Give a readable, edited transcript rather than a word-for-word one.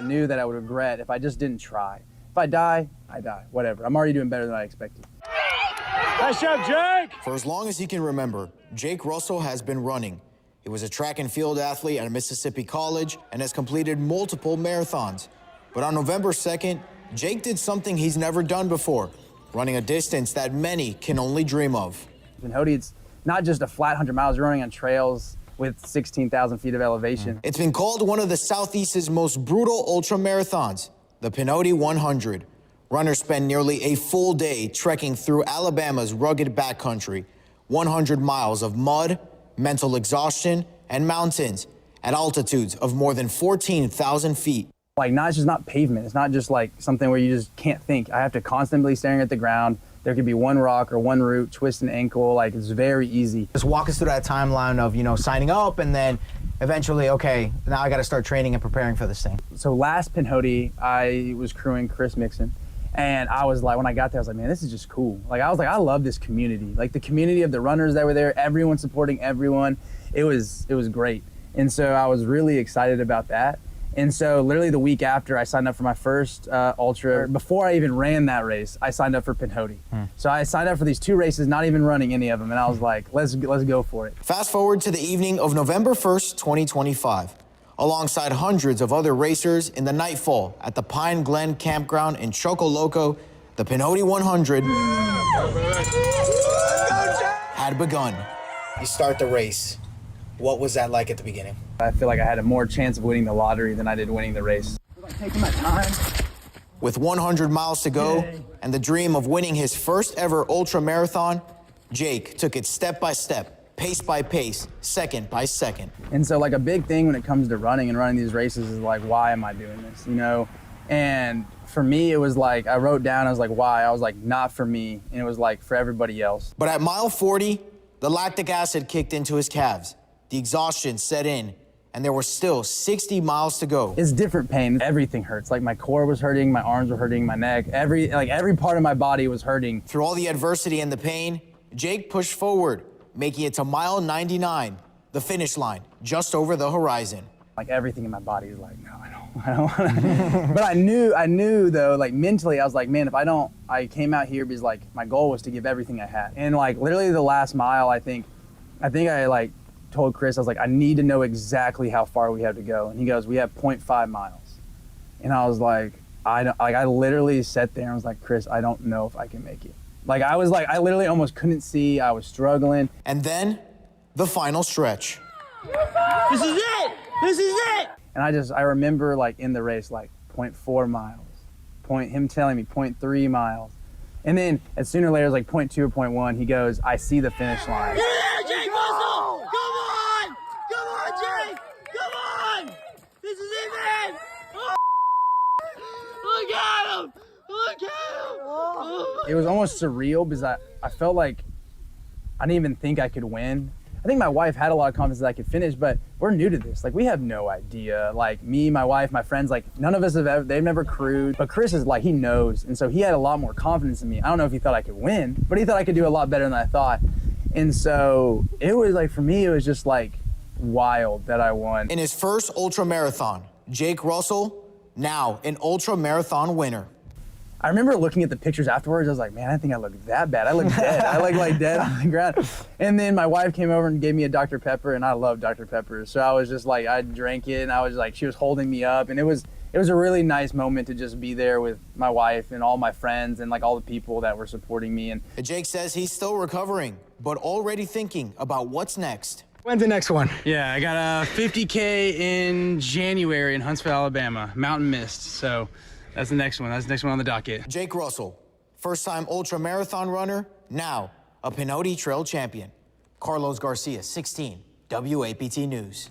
knew that I would regret if I just didn't try. If I die, I die. Whatever. I'm already doing better than I expected. Nice job, Jake! For as long as he can remember, Jake Russell has been running. He was a track and field athlete at Mississippi College and has completed multiple marathons. But on November 2nd, Jake did something he's never done before, running a distance that many can only dream of. Pinhoti, it's not just a flat 100 miles. You're running on trails with 16,000 feet of elevation. It's been called one of the Southeast's most brutal ultra marathons, the Pinhoti 100. Runners spend nearly a full day trekking through Alabama's rugged backcountry, 100 miles of mud, mental exhaustion, and mountains at altitudes of more than 14,000 feet. Like, it's just not pavement. It's not just like something where you just can't think. I have to constantly be staring at the ground. There could be one rock or one root, twist an ankle. Like, it's very easy. Just walk us through that timeline of, signing up and then eventually, okay, now I got to start training and preparing for this thing. So last Pinhoti, I was crewing Chris Mixon. And I was like, when I got there, I was like, man, this is just cool. Like, I was like, I love this community. Like, the community of the runners that were there, everyone supporting everyone. It was great. And so I was really excited about that. And so literally the week after, I signed up for my first ultra. Before I even ran that race, I signed up for Pinhoti. So I signed up for these 2 races, not even running any of them. And I was like, let's go for it. Fast forward to the evening of November 1st, 2025. Alongside hundreds of other racers in the nightfall at the Pine Glen Campground in Chocoloco, the Pinhoti 100 had begun. You start the race. What was that like at the beginning? I feel like I had a more chance of winning the lottery than I did winning the race. Taking my time. With 100 miles to go and the dream of winning his first ever ultra marathon, Jake took it step by step, pace by pace, second by second. And so like a big thing when it comes to running and running these races is like, why am I doing this, And for me, it was like, I wrote down, I was like, why? I was like, not for me. And it was like, for everybody else. But at mile 40, the lactic acid kicked into his calves. The exhaustion set in, and there were still 60 miles to go. It's different pain. Everything hurts. Like my core was hurting, my arms were hurting, my neck, every part of my body was hurting. Through all the adversity and the pain, Jake pushed forward, making it to mile 99, the finish line, just over the horizon. Like everything in my body is like, no, I don't want to. But I knew though, like mentally, I was like, man, if I came out here because like my goal was to give everything I had. And like literally the last mile, I think I like told Chris, I was like, I need to know exactly how far we have to go. And he goes, we have 0.5 miles. And I was like, I literally sat there and was like, Chris, I don't know if I can make it. Like, I was like, I literally almost couldn't see. I was struggling. And then the final stretch. This is it! This is it! And I remember like in the race, like 0.4 miles, him telling me 0.3 miles. And then as sooner or later, it was like 0.2 or 0.1, he goes, I see the finish line. Yeah, Jake Russell! Come on! Come on, Jake! Come on! This is it, man! Oh, look at him! Look at him! Oh. It was almost surreal because I felt like I didn't even think I could win. I think my wife had a lot of confidence that I could finish, but we're new to this. Like, we have no idea. Like, me, my wife, my friends, like, none of us they've never crewed. But Chris is like, he knows. And so he had a lot more confidence in me. I don't know if he thought I could win, but he thought I could do a lot better than I thought. And so it was like, for me, it was just like wild that I won. In his first ultra marathon, Jake Russell, now an ultra marathon winner. I remember looking at the pictures afterwards. I was like, man, I think I look that bad. I look dead. I look like dead on the ground. And then my wife came over and gave me a Dr. Pepper, and I love Dr. Pepper. So I was just like, I drank it, and I was like, she was holding me up. And it was a really nice moment to just be there with my wife and all my friends and like all the people that were supporting me. And Jake says he's still recovering, but already thinking about what's next. When's the next one? Yeah, I got a 50K in January in Huntsville, Alabama, Mountain Mist. So that's the next one. That's the next one on the docket. Jake Russell, first-time ultra marathon runner, now a Pinhoti Trail champion. Carlos Garcia, 16, WAPT News.